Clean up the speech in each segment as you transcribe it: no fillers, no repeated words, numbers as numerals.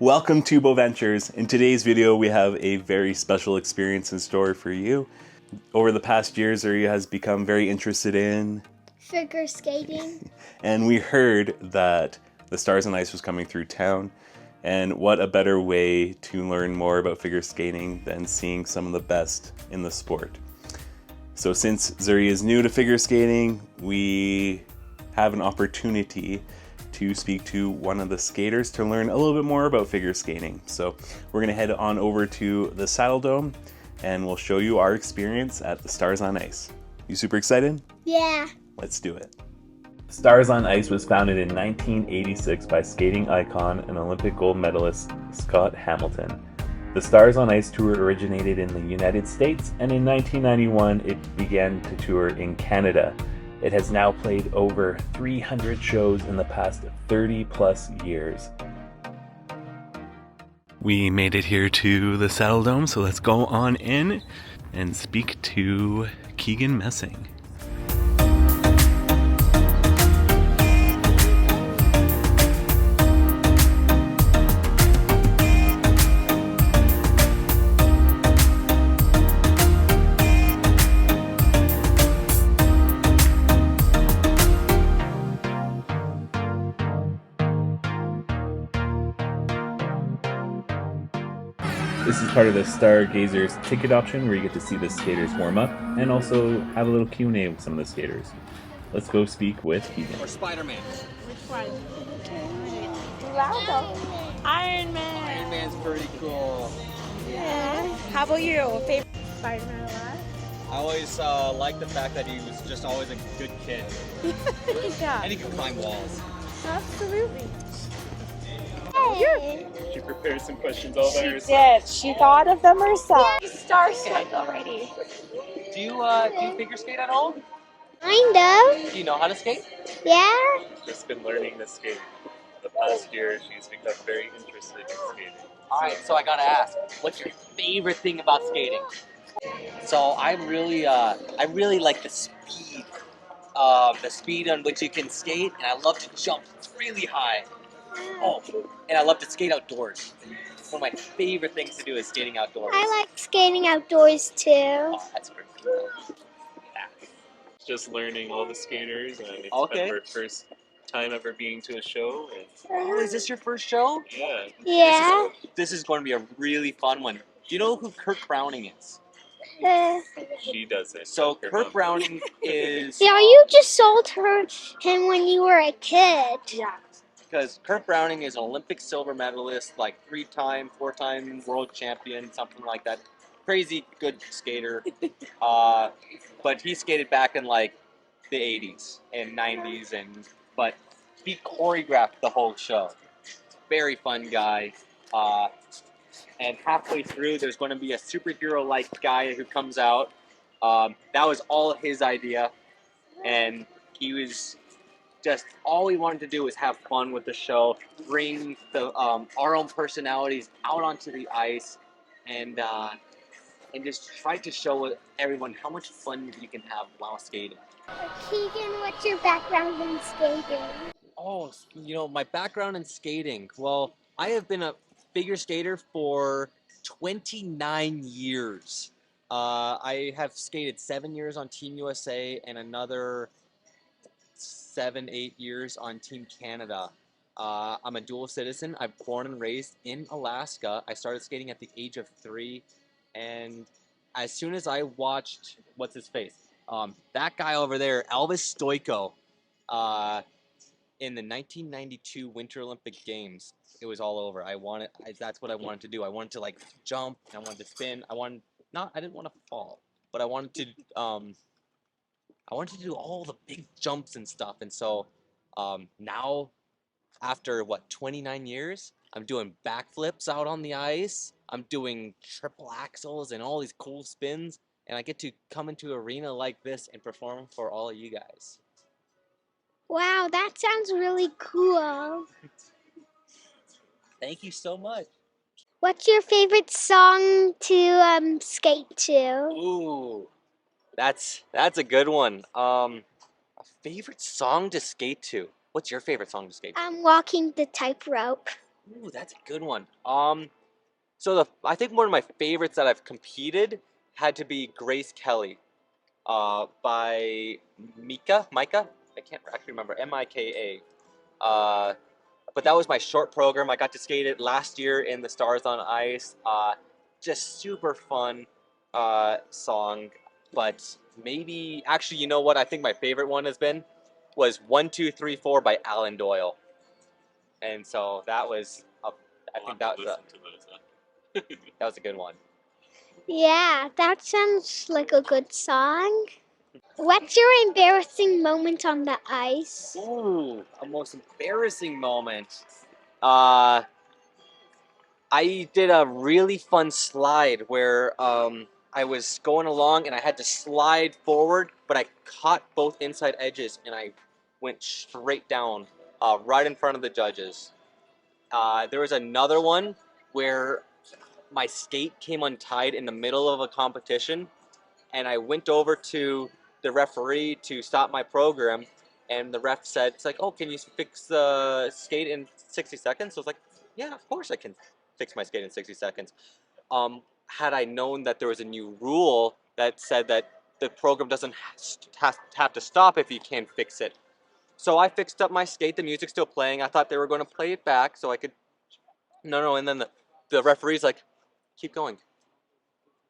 Welcome to Boventures. In today's video, we have a very special experience in store for you. Over the past year, Zuri has become very interested in figure skating. And we heard that the Stars on Ice was coming through town. And what a better way to learn more about figure skating than seeing some of the best in the sport. So since Zuri is new to figure skating, we have an opportunity to speak to one of the skaters to learn a little bit more about figure skating. So we're gonna head on over to the Saddledome and we'll show you our experience at the Stars on Ice. You super excited? Yeah. Let's do it. Stars on Ice was founded in 1986 by skating icon and Olympic gold medalist Scott Hamilton. The Stars on Ice tour originated in the United States, and in 1991 it began to tour in Canada. It has now played over 300 shows in the past 30 plus years. We made it here to the Saddledome, so let's go on in and speak to Keegan Messing. This is part of the Stargazers ticket option where you get to see the skaters warm up and also have a little Q&A with some of the skaters. Let's go speak with Keegan. Or Spider-Man? Which one? Stellato. Iron Man. Iron Man's pretty cool. Yeah. How about you? Favorite Spider-Man alive? I always liked the fact that he was just always a good kid. Yeah. And he could climb walls. Absolutely. She prepared some questions all by She herself. did. She thought of them herself. She's starstruck already. Do you figure skate at all? Kind of. Do you know how to skate? Yeah. She's been learning to skate. The past year, she's become very interested in skating. Alright, so I gotta ask, what's your favorite thing about skating? So I really like the speed on which you can skate, and I love to jump really high. Oh, and I love to skate outdoors. One of my favorite things to do is skating outdoors. I like skating outdoors too. Oh, that's pretty cool. Yeah. Just learning all the skaters, and it's Okay. her first time ever being to a show. And Oh, is this your first show? yeah, Yeah. This is going to be a really fun one. Do you know who Kurt Browning is? she does it. So Kurt Browning is... Yeah, you just sold him when you were a kid. Yeah. Because Kurt Browning is an Olympic silver medalist, like 3-time, 4-time world champion, something like that. Crazy good skater. But he skated back in like the 80s and 90s, but he choreographed the whole show. Very fun guy. And halfway through, there's going to be a superhero-like guy who comes out. That was all his idea, and he was just all we wanted to do was have fun with the show, bring the our own personalities out onto the ice, and just try to show everyone how much fun you can have while skating. Keegan, what's your background in skating? Oh, my background in skating. Well, I have been a figure skater for 29 years. I have skated 7 years on Team USA and another 7-8 years on Team Canada. I'm a dual citizen. I'm born and raised in Alaska. I started skating at the age of 3, and as soon as I watched, what's his face? That guy over there, Elvis Stojko, in the 1992 Winter Olympic Games, it was all over. That's what I wanted to do. I wanted to like jump, I wanted to spin. I didn't want to fall, but I wanted to do all the big jumps and stuff. And so now, after 29 years, I'm doing backflips out on the ice. I'm doing triple axels and all these cool spins, and I get to come into an arena like this and perform for all of you guys. Wow, that sounds really cool. Thank you so much. What's your favorite song to skate to? Ooh, that's a good one. A favorite song to skate to. What's your favorite song to skate to? I'm walking the tightrope. Ooh, that's a good one. So I think one of my favorites that I've competed had to be Grace Kelly, by Micah. I can't actually remember. Mika. But that was my short program. I got to skate it last year in the Stars on Ice. Just super fun song. But maybe actually, you know what? I think my favorite one was 1 2 3 4 by Alan Doyle, and so that was I think that was a good one. Yeah, that sounds like a good song. What's your embarrassing moment on the ice? Ooh, a most embarrassing moment. Uh, I did a really fun slide where I was going along and I had to slide forward, but I caught both inside edges and I went straight down, right in front of the judges. There was another one where my skate came untied in the middle of a competition, and I went over to the referee to stop my program, and the ref said, "It's like, oh, can you fix the skate in 60 seconds?" So I was like, "Yeah, of course I can fix my skate in 60 seconds." Had I known that there was a new rule that said that the program doesn't have to stop if you can't fix it. So I fixed up my skate. The music's still playing. I thought they were going to play it back so I could. No. And then the referee's like, "Keep going.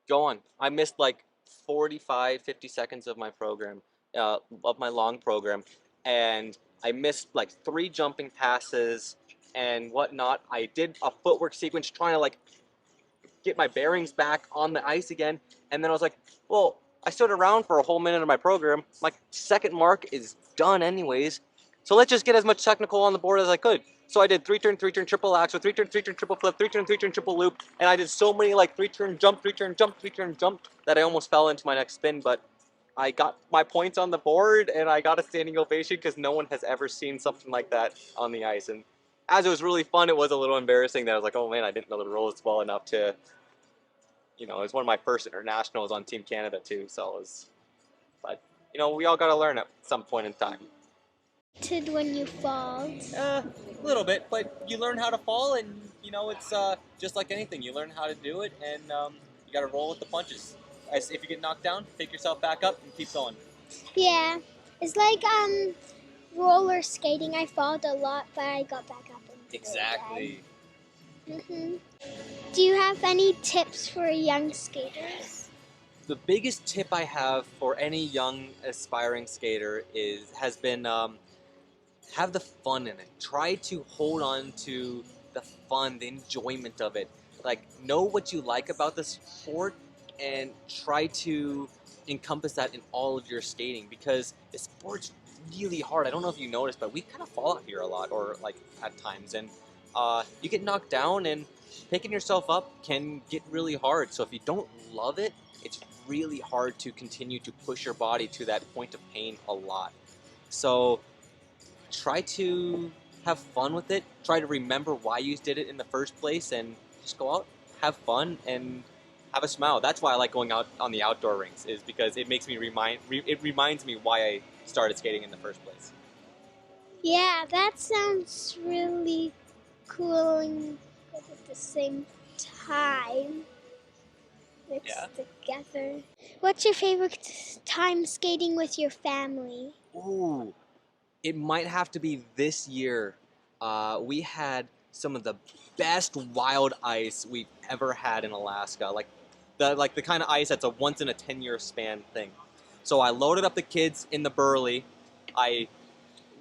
Go on." I missed like 45, 50 seconds of my program, of my long program. And I missed like 3 jumping passes and whatnot. I did a footwork sequence trying to like get my bearings back on the ice again. And then I was like, well, I stood around for a whole minute of my program. My second mark is done anyways. So let's just get as much technical on the board as I could. So I did 3-turn, 3-turn, triple axel, 3-turn, 3-turn, triple flip, 3-turn, 3-turn, triple loop. And I did so many like 3-turn jump, 3-turn jump, 3-turn jump that I almost fell into my next spin. But I got my points on the board and I got a standing ovation because no one has ever seen something like that on the ice. And as it was really fun, it was a little embarrassing that I was like, oh man, I didn't know the rules well enough to, it was one of my first internationals on Team Canada too. So it was, but we all got to learn at some point in time. When you fall. A little bit, but you learn how to fall, and it's just like anything. You learn how to do it, and you got to roll with the punches. As if you get knocked down, pick yourself back up and keep going. Yeah, it's like roller skating. I falled a lot, but I got back up. Exactly. Do you have any tips for young skaters? The biggest tip I have for any young aspiring skater has been have the fun in it. Try to hold on to the fun, the enjoyment of it. Like, know what you like about the sport and try to encompass that in all of your skating, because the sport's really hard. I don't know if you noticed, but we kind of fall out here a lot, or like at times, and you get knocked down, and picking yourself up can get really hard. So if you don't love it, it's really hard to continue to push your body to that point of pain a lot. So try to have fun with it. Try to remember why you did it in the first place, and just go out, have fun, and have a smile. That's why I like going out on the outdoor rinks, is because it makes me it reminds me why I started skating in the first place. Yeah, that sounds really cool and good at the same time. Mixed together. What's your favorite time skating with your family? Ooh, it might have to be this year. We had some of the best wild ice we've ever had in Alaska. Like the kind of ice that's a once in a 10-year span thing. So I loaded up the kids in the Burley.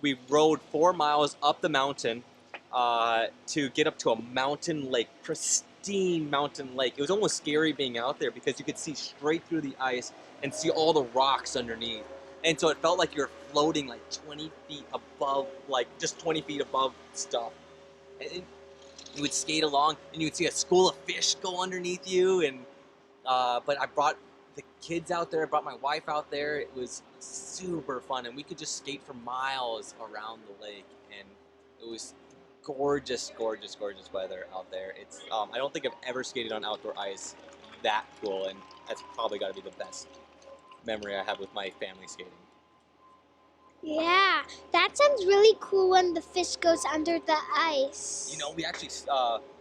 We rode 4 miles up the mountain to get up to a mountain lake, pristine mountain lake. It was almost scary being out there because you could see straight through the ice and see all the rocks underneath. And so it felt like you're floating like 20 feet above, like just 20 feet above stuff. And you would skate along and you would see a school of fish go underneath you. And but I brought the kids out there, I brought my wife out there. It was super fun, and we could just skate for miles around the lake, and it was gorgeous, gorgeous, gorgeous weather out there. It's I don't think I've ever skated on outdoor ice that cool, and that's probably got to be the best memory I have with my family skating. Yeah, that sounds really cool when the fish goes under the ice. You know, we actually,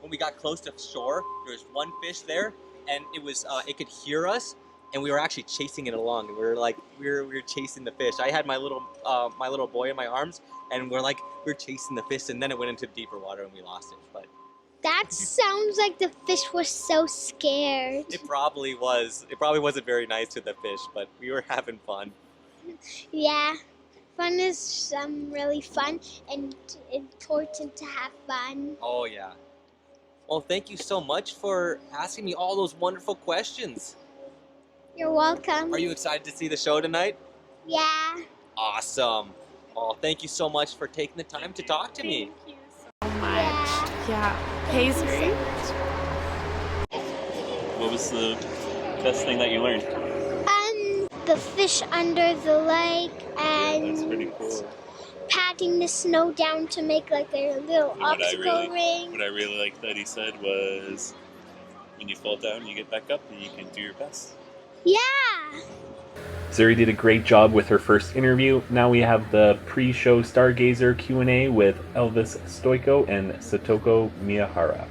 when we got close to shore, there was one fish there, and it was, it could hear us, and we were actually chasing it along. We were like, we were chasing the fish. I had my little boy in my arms, and we were chasing the fish, and then it went into deeper water, and we lost it. But that sounds like the fish was so scared. it probably was. It probably wasn't very nice to the fish, but we were having fun. Yeah, fun is really fun and important to have fun. Oh yeah. Well, thank you so much for asking me all those wonderful questions. You're welcome. Are you excited to see the show tonight? Yeah. Awesome. Oh, thank you so much for taking the time to talk to me. Thank you so much. Yeah. Hey, Zuri. What was the best thing that you learned? The fish under the lake and That's pretty cool. patting the snow down to make like a little obstacle ring. What I really liked that he said was, when you fall down, you get back up and you can do your best. Yeah. Zuri did a great job with her first interview. Now we have the pre-show Stargazer Q&A with Elvis, Stojko, and Satoko Miyahara.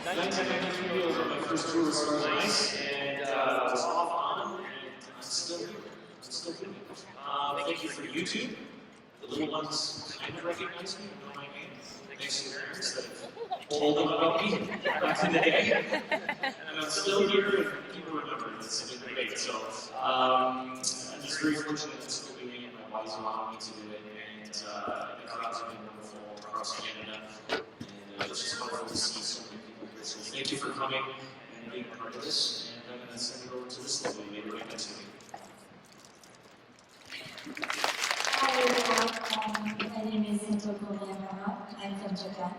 1993 was my first tour with Stargazers Ice, and I was off on, and I'm still here. Thank you for YouTube. The little ones kind of recognize me, know my name. Thanks to the parents that have told them about me back in the day. And I'm still here, and people remember it. It's been great. So I'm just very fortunate to still doing it. My body's allowing me to do it, and the crowds have been wonderful across Canada. And it's just wonderful to see so many people here. So thank you for coming and being a part of this. And I'm going to send it over to this lovely lady right next to me. Hi, my name is Satoko Miyahara. I'm from Japan,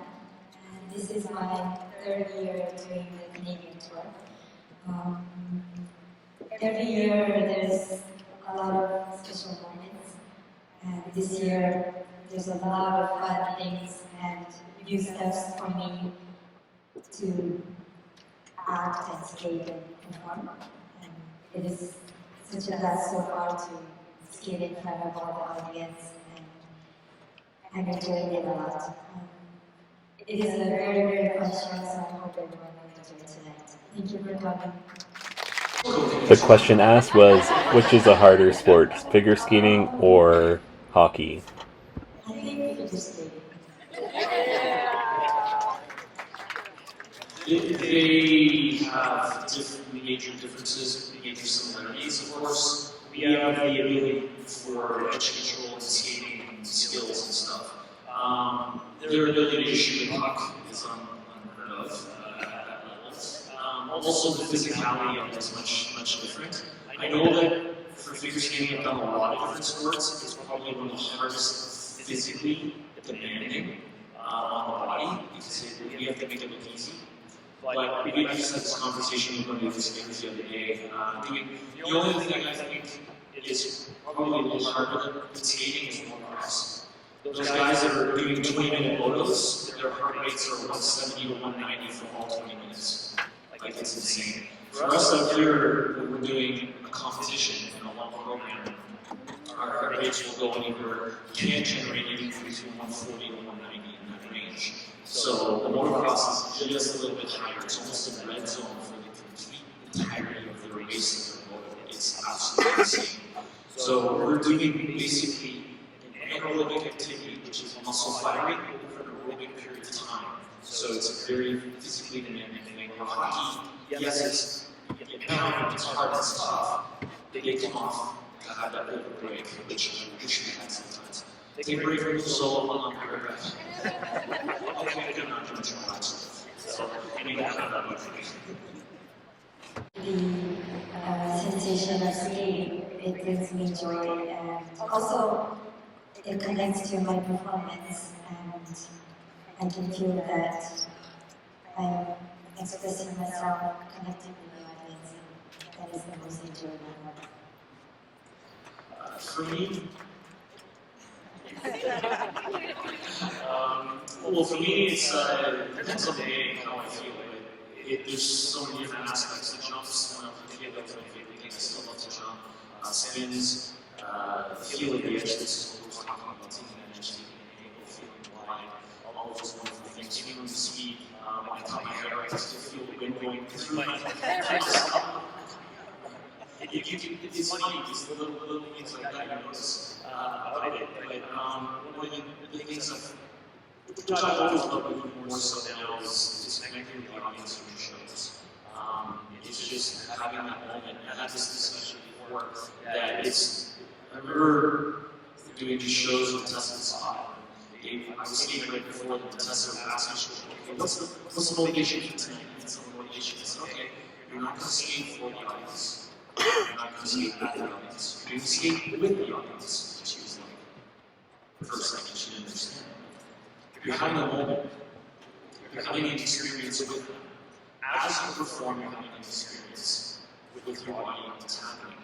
and this is my third year doing the Canadian tour. Every year there's a lot of special moments, and this year there's a lot of fun things and new steps for me to act and skate and perform. And it is such a blast so far to skate in front of all the audience, and I'm enjoying it a lot. It is a very, very fun show, so I hope everyone will enjoy tonight. Thank you for coming. The question asked was, which is a harder sport, figure skating or hockey? I think figure skating. They have different major differences, major similarities, of course. We have the ability for edge control and skating skills and stuff. Their ability to shoot a puck is unheard of at that level. Also, the physicality of it is much different. I know that for figure skating, I've done a lot of different sports. It's probably one of the hardest physically demanding on the body because you have to make it look easy. But I just had this conversation with one of the skaters the other day. The only thing I think is probably a little harder than skating is more cross. Those guys that are doing 20-minute motos, their heart rates are 170 to 190 for all 20 minutes. Like, it's insane. For us up here, when we're doing a competition in a long program, our heart rates will go anywhere, can generate anything between 140 to 190 in that range. So the motocross is just a little bit higher. It's almost a red zone for the complete entirety of the race of the motor. It's absolutely insane. So we're doing basically an anaerobic activity, which is muscle firing over an aerobic period of time. So it's a very physically demanding thing. Where hockey, yes, it's you pound, it's hard, it's tough. They come off to have that little break, which I wish we had sometimes. Take a break from the solo on paragraph. I do not do much more stuff. So I need to have that luxury. The sensation of skating, it brings me joy, and also it connects to my performance, and I can feel that I'm expressing myself, connecting with the audience, and that is the most enjoyable part. For me, well, for me, it's it depends on the day and how I feel. There's so many different aspects. The jumps, when I'm feeling like my favorite thing, I still love to jump. Spins, feel of the edge. This is what we're talking about little things like that you notice about it. But one of the things which I've always loved even more so now is connecting with the audience from your shows. It's just having that moment. I had this discussion before that I remember doing these shows with Tessa and Scott. I was skating right before them, Tessa would ask me, okay, what's the motivation for tonight? What's the motivation? I said, okay, you're not going to skate for the audience. You're not going to skate at the audience. You're going to skate with the audience. And she was like, for a second, she didn't understand. You're having a moment. You're having an experience with them. As you perform, you're having an experience with your body what's happening.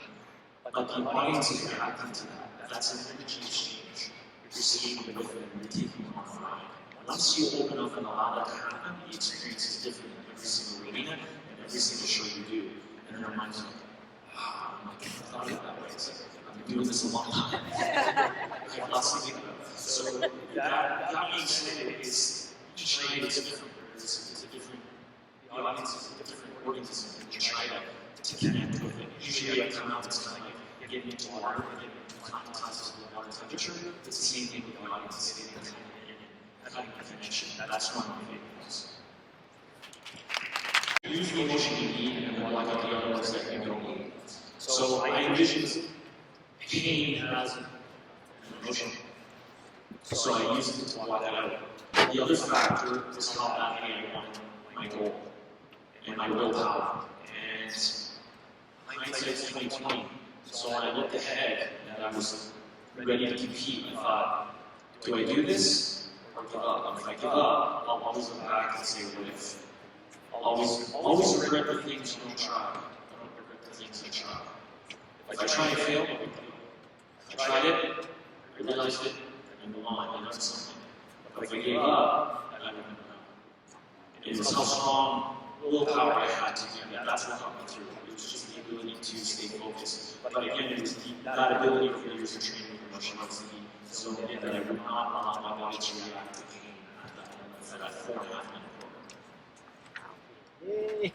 But the audience is reacting to that. That's an energy exchange. You're skating with them, you're taking them on a ride. Once you open up and allow that to happen, the experience is different in every single arena and every single show you do. And their minds are like, wow, I never thought of it that way. It's like, I've been doing this a long time. I have lots to think about. So that being said, it's each night it's different. It's a different, the audience is a different organism. You try to connect with it. Usually I come out, it's kind of like getting into water, getting classes with water temperature. It's the same thing with the audience. It's having a connection. That's one of my favorite things. Use the emotion you need and then block out the other ones that you don't need. So I envision pain as an emotion. So I used it to block that out. The other factor was how badly I wanted my goal and my willpower. And hindsight's 2020. So when I looked ahead and I was ready to compete, I thought, do I do this or give up? And if I give up, I'll always look back and say, what if? I'll always regret the things you don't try. I don't regret the things I try. If I try and fail, I tried it, I realized it, and move on, I learned something. But if I gave up, I wouldn't know. It was how strong willpower I had to do that. That's what got me through. It was just the ability to stay focused. But again, it was that ability for years of training and promotion was the zone in that I would not allow my body to react to pain at that 4.5 minute program. Yay!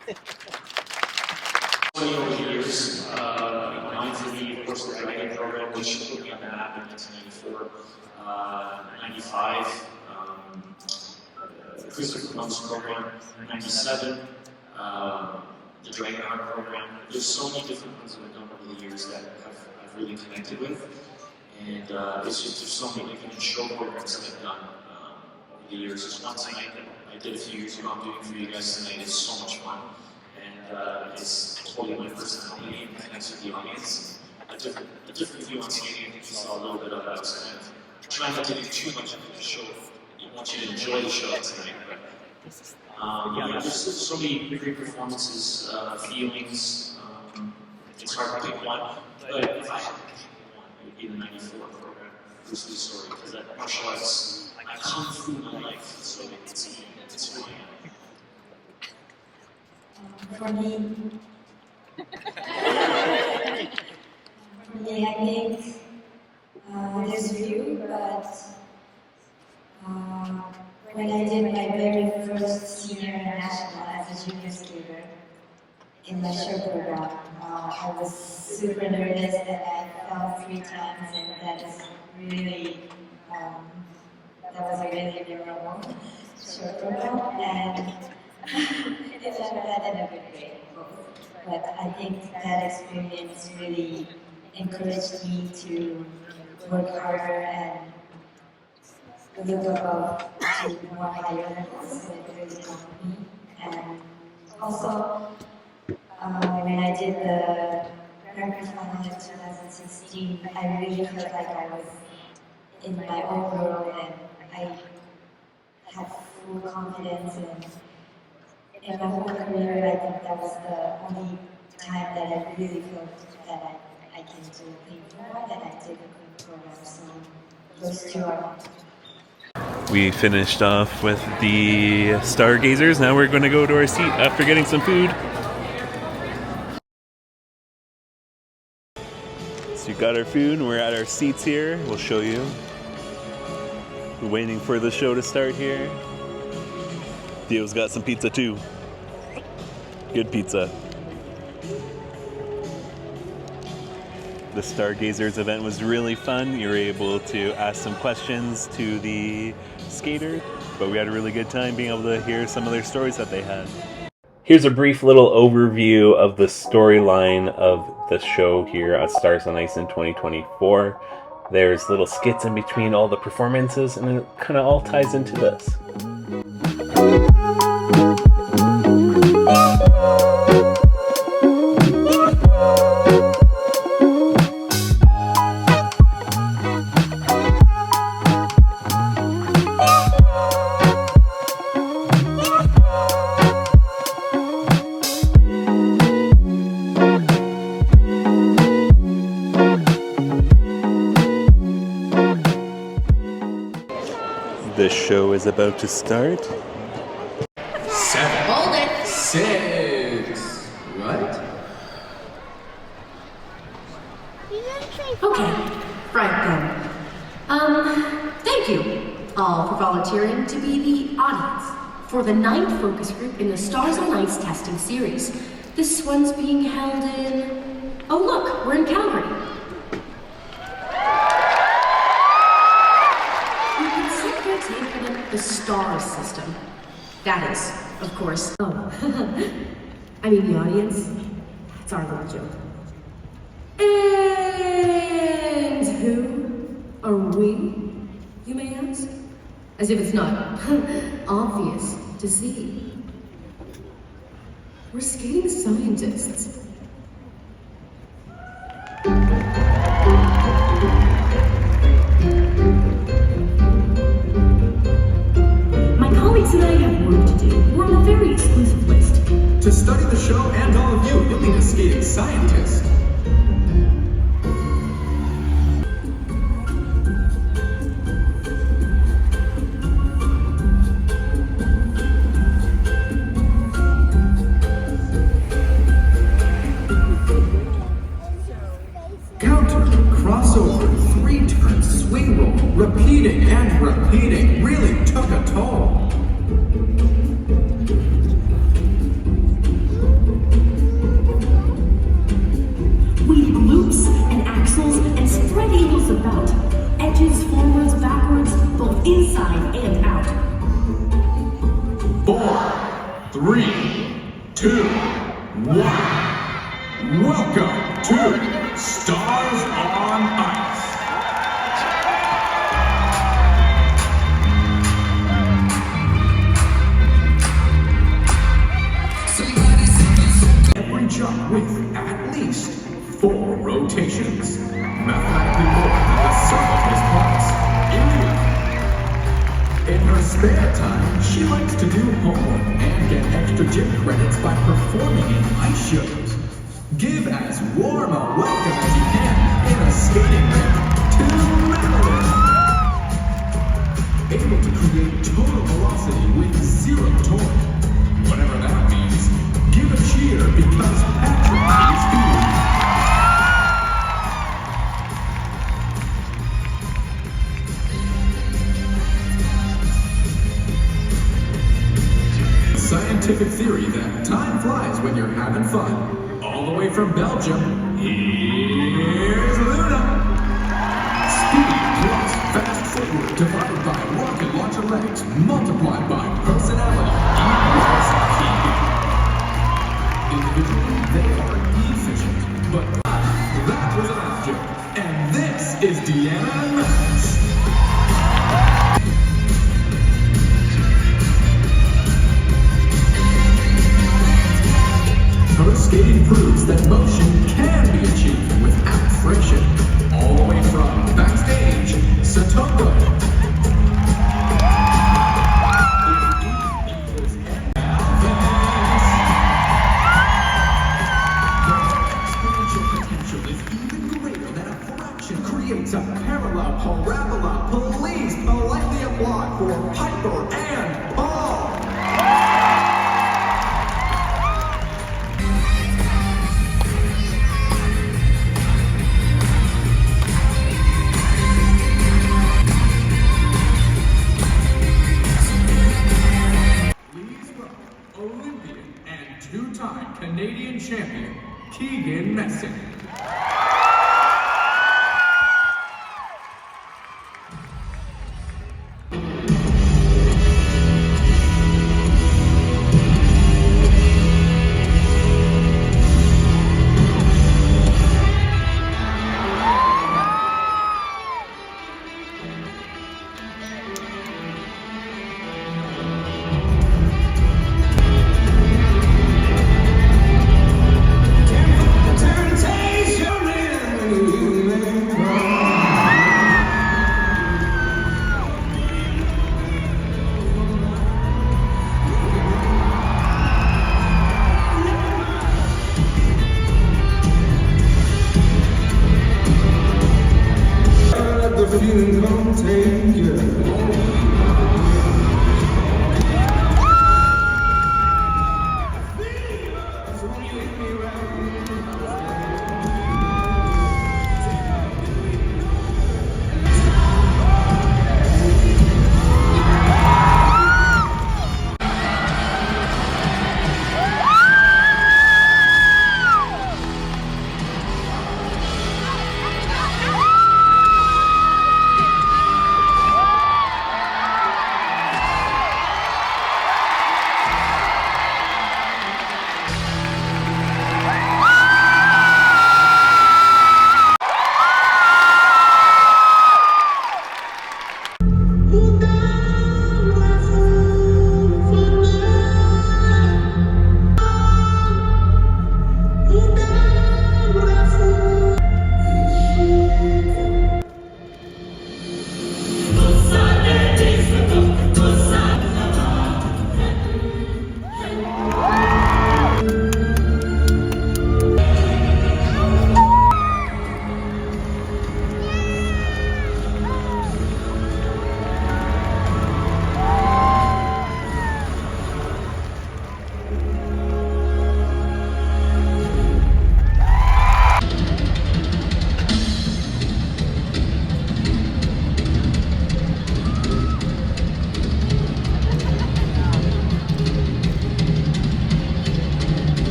Over the years, mine for me, of course, the Dragon program, which put me on the map in 1994, 95, the Christopher Columbus program, 97, the Dragon program. There's so many different ones that I've done over the years that I've really connected with. And it's just, there's so many different show programs that I've done over the years. There's one tonight that I did a few years ago, I'm doing for you guys tonight. It's so much fun. And it's totally my personality and connects with the audience. A different view on skating. I think you saw a little bit of that. I was kind of trying not to do too much of the show. I want you to enjoy the show tonight. But, there's so many great performances, feelings. It's hard to pick one. But if I had to pick one, it would be the 94 program, Bruce Lee's story. Because that martial arts, I come through my life, so it's who I am. For me, I think there's a few, but when I did my very first senior national as a junior skater in my show program, I was super nervous and I fell 3 times, and that is really, that was a really memorable show program. And it's never had a good grade, but I think that experience really encouraged me to work harder and look above to more higher levels. So it really helped me. And also, when I did the Grand Final in 2016, I really felt like I was in my own world and I had full confidence. And in my whole career, I think that was the only time that I really felt that I can do things more, that I did a good program. So those two are. We finished off with the Stargazers. Now we're going to go to our seat after getting some food. So we got our food and we're at our seats here. We'll show you. We're waiting for the show to start here. Dio's got some pizza too. Good pizza. The Stargazers event was really fun. You were able to ask some questions to the skater, but we had a really good time being able to hear some of their stories that they had. Here's a brief little overview of the storyline of the show here at Stars on Ice in 2024. There's little skits in between all the performances, and it kind of all ties into this. The show is about to start. 7. Hold it. 6. Right? Okay, right then. Thank you all for volunteering to be the audience for the 9th focus group in the Stars on Ice testing series. This one's being held in... Oh look, we're in Calgary. You can set your take on the star system. That is, of course. Oh, I mean the audience. It's our little joke. And who are we, you may ask? As if it's not obvious to see. We're skating scientists. My colleagues and I have work to do. We're on a very exclusive list. To study the show and all of you, you'll need a skating scientist. Counter, crossover, 3-turn, swing roll, repeating and repeating really took a toll. Weave loops and axles and spread eagles about. Edges forwards, backwards, both inside and out. 4, 3, 2, 1. Welcome to Stars on Ice. Every jump with at least 4 rotations. Mathematically more than the sum of his parts. Ilia. In her spare time, she likes to do homework and get extra gym credits by performing in ice shows. Give as warm a welcome as you can in a skating rink to Madeline. Able to create total velocity with 0 torque. Whatever that means, give a cheer because Patrick is here. Scientific theory that time flies when you're having fun. All the way from Belgium, here's Luna. Speed plus fast footwork divided by rocket launcher legs multiplied by personality equals Keegan. Individually, they are efficient, but that was an ass joke. And this is Deanna and Max. Her skating proves that motion can be achieved without friction. All the way from backstage, Satoko. Elvis. Their exponential potential is even greater than a fraction. Creates a parallel parabola. Please politely applaud for Piper and Paul. Olympian and 2-time Canadian champion, Keegan Messing.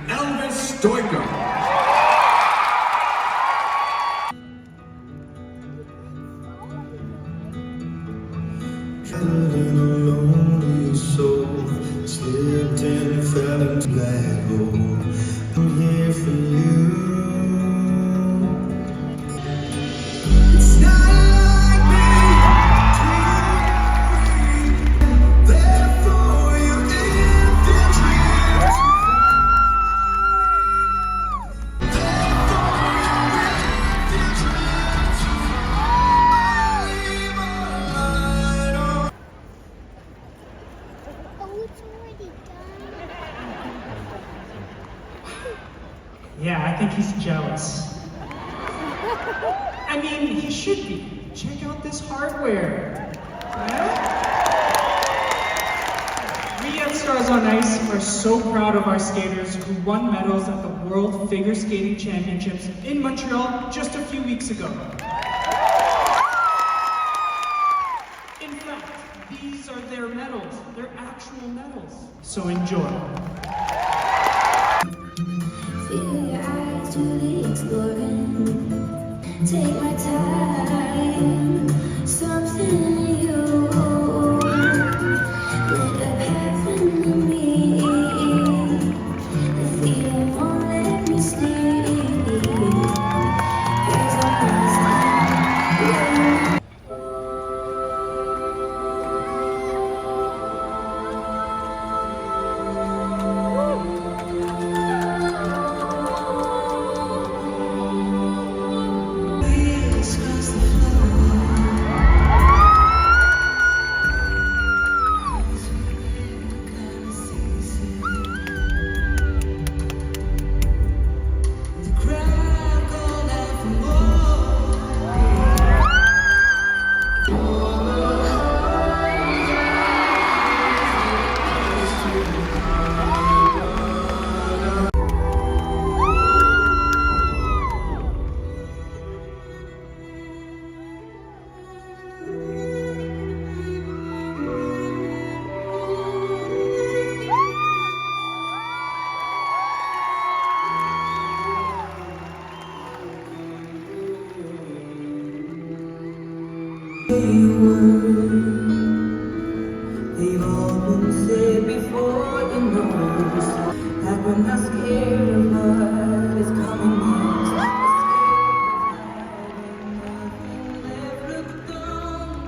Elvis Stojko. Lonely soul slipped and fell into black hole. I'm here for you. It's not like me, therefore you live your dreams. Oh, it's already done. Yeah, I think he's jealous. I mean, he should be. Check out this hardware. Yeah? We at Stars on Ice are so proud of our skaters who won medals at the World Figure Skating Championships in Montreal just a few weeks ago. In fact, these are their medals. They're actual medals. So enjoy. Fill your eyes to the exploring. Take my time. Something you hold. Let up happen to me. The feeling won't let me sleep. Here's our last time. They've all been said before, you know. That we're not scared of what is coming next. Never looked down.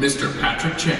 Mr. Patrick Chang.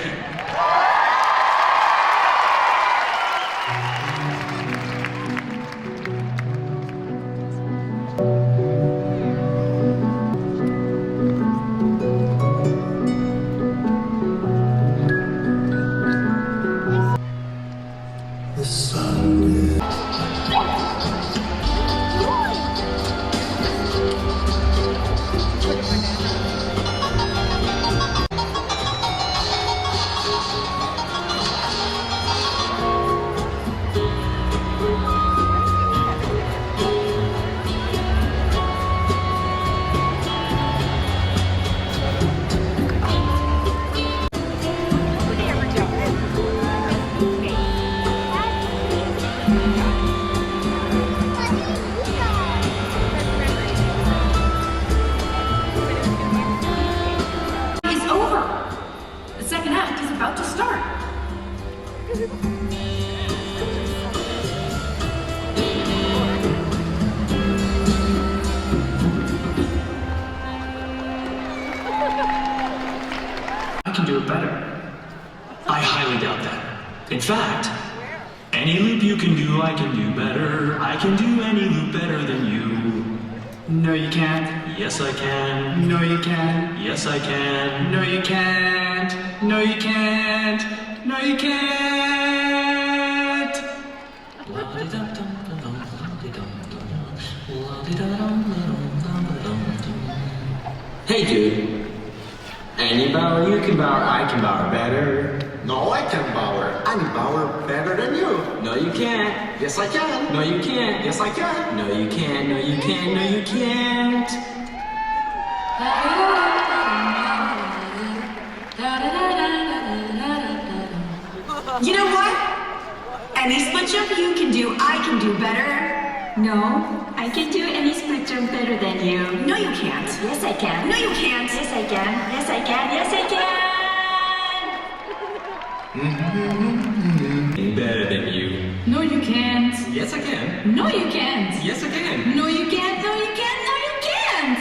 I can do it better. I highly doubt that. In fact, any loop you can do, I can do better. I can do any loop better than you. No, you can't. Yes, I can. No, you can't. Yes, I can. No, you can't. No, you can't. No, you can't. Hey dude, any bower you can bower, I can bower better. No, I can bower. I can bower better than you. No you can't. Yes, I can. No you can't. Yes, I can. No you can't. No you can't. No you can't. You know what? Any split jump you can do, I can do better. No, I can do any split jump better than you. No, you can't. Yes, I can. No, you can't. Yes, I can. Yes, I can. Yes, I can. Better than you. No, you can't. Yes I can. No, you can't. Yes I can. No, you can't. No, you can't. No, you can't.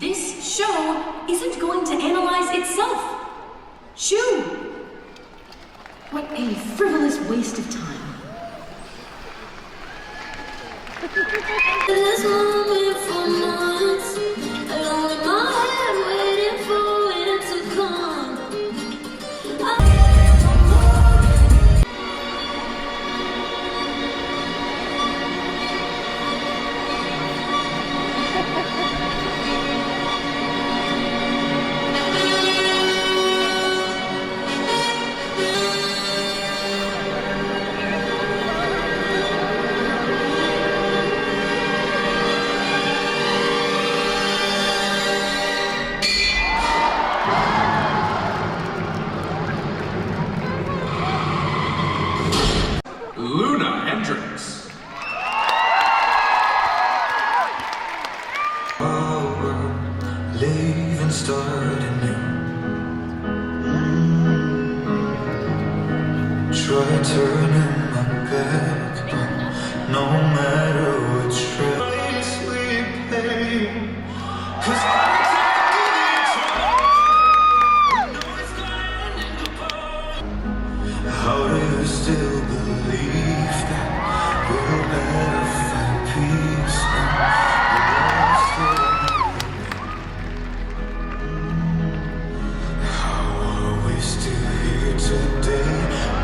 This show isn't going to analyze itself. Shoo! What a frivolous waste of time. This moment for months, alone in my head, waiting for it to come. Luna Hendricks. Leave and start anew. Try turning my back, but no matter which way, sweet pain. 'Cause I how do you still believe that we'll never find peace? How are we still here today?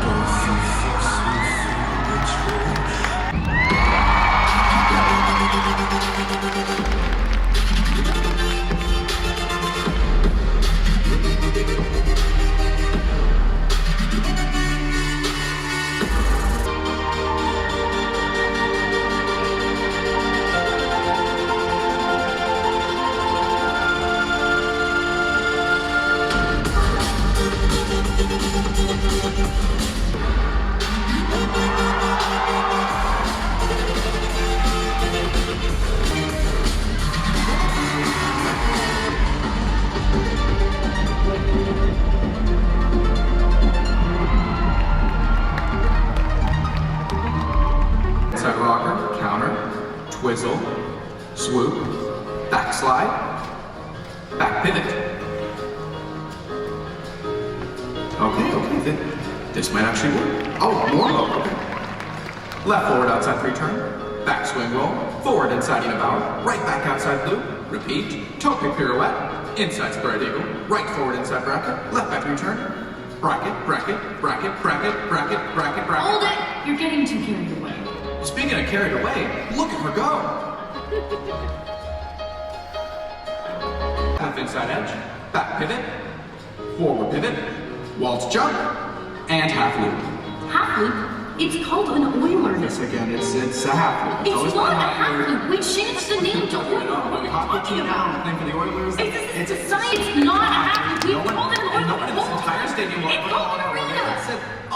Both of us, we feel betrayed. twizzle, swoop, backslide, back pivot. Okay, this might actually work. Oh, more low, okay. Left forward outside free turn, back swing roll, forward inside 𝐓𝐢𝐻𝐸, right back outside loop, repeat, toe pick pirouette, inside spread eagle, right forward inside bracket, left back return, bracket, bracket, bracket, bracket, bracket, bracket, bracket. Hold it! You're getting too carried away. Speaking of carried away, look at her go! Half inside edge, back pivot, forward pivot, waltz jump, and half loop. Half loop? It's called an Euler. Yes, again, it's a half loop. It's not a half loop. We changed the name to Euler. When we hockey team now, the name for the Oilers, it's a science. It's not a half loop. We called it an Euler. And no one in this entire stadium will It's called an arena.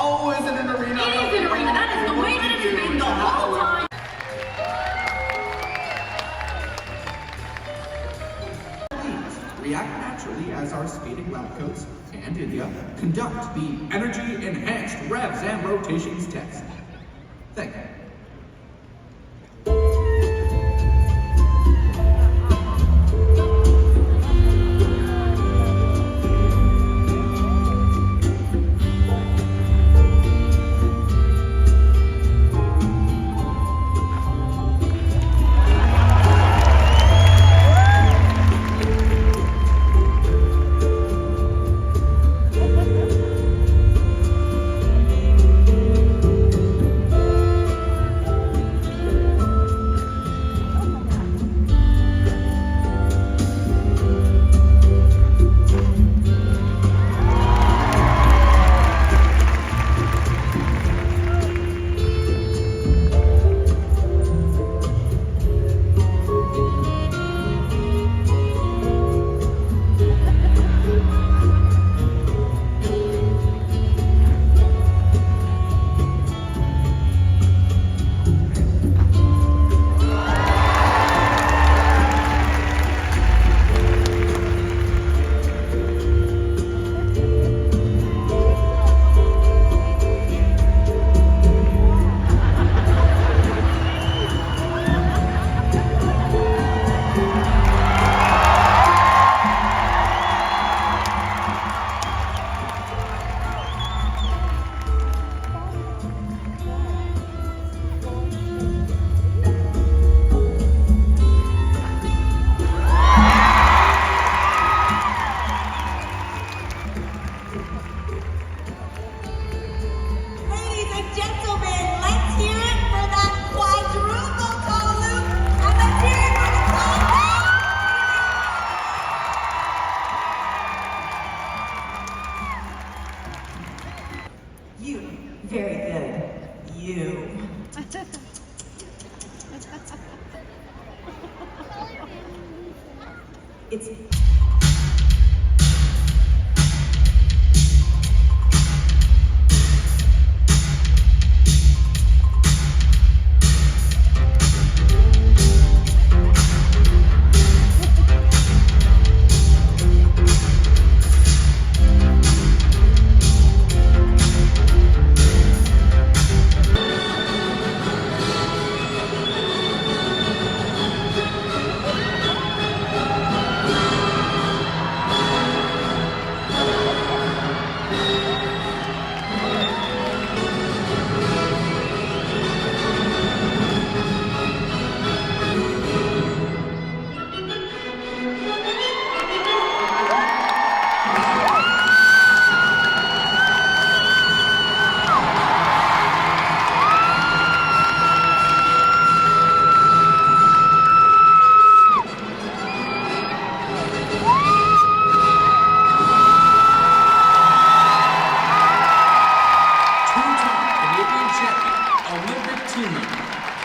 Oh, is it an arena? It is an arena. That is the way that it has been the whole time. React naturally as our skating lab coats and Ilia conduct the energy enhanced revs and rotations test. Thank you.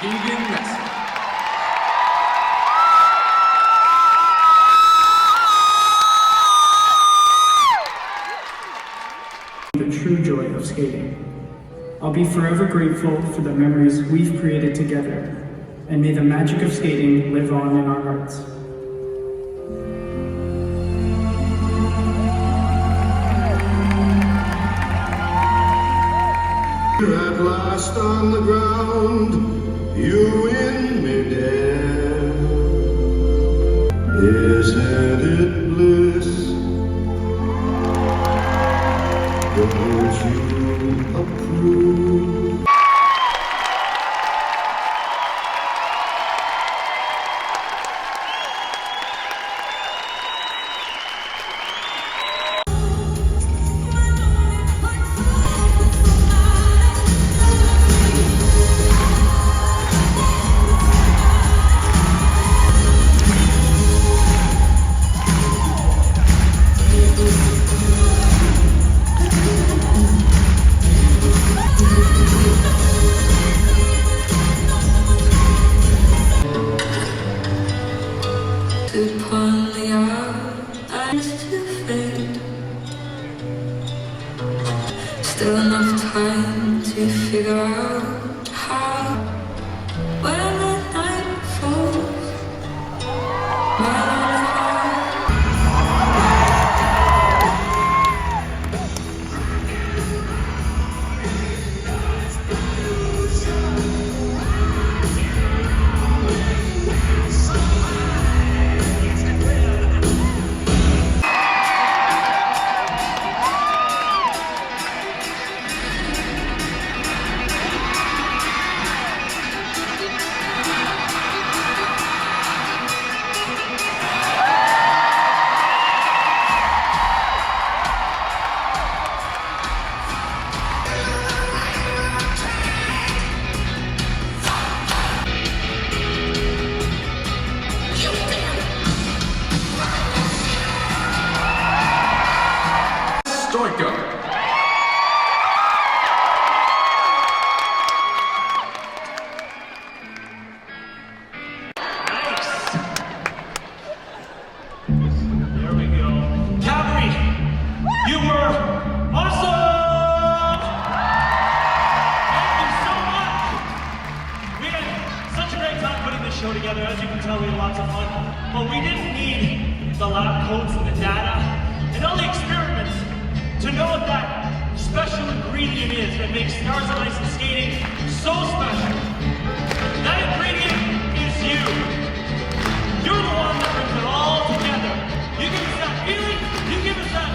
Keegan Messing. The true joy of skating. I'll be forever grateful for the memories we've created together, and may the magic of skating live on in our hearts. At last on the ground, You in midair. Isn't it bliss? Don't you approve? Still enough time to figure out how. When the night falls, my Stojko. There we go. Calgary, you were awesome! Thank you so much! We had such a great time putting this show together. As you can tell, we had lots of fun. But we didn't need the lab coats and the data and all the experiments to know what that special ingredient is that makes Stars on Ice and skating so special. That ingredient is you. You're the one that brings it all together. You give us that feeling, you give us that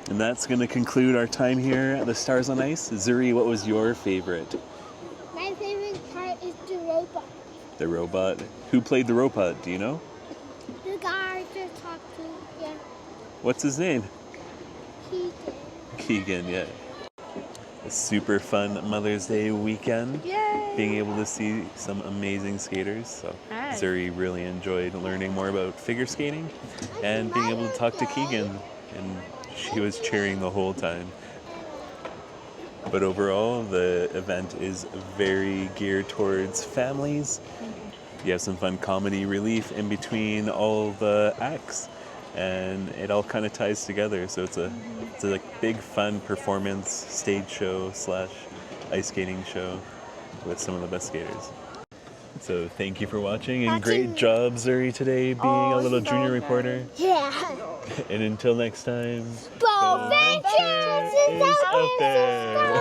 And that's going to conclude our time here at the Stars on Ice. Zuri, what was your favorite? My favorite part is the robot. The robot? Who played the robot? Do you know? The guy I just talked to, yeah. What's his name? Keegan. Keegan, yeah. A super fun Mother's Day weekend. Yay! Being able to see some amazing skaters. So Nice. Zuri really enjoyed learning more about figure skating and being able to talk to Keegan. And she was cheering the whole time. But overall, the event is very geared towards families. You have some fun comedy relief in between all the acts, and it all kind of ties together. So it's a like big fun performance stage show / ice skating show with some of the best skaters. So thank you for watching, and great job, Zuri, today being a little junior reporter. Yeah. And until next time, Bow Ventures is out there.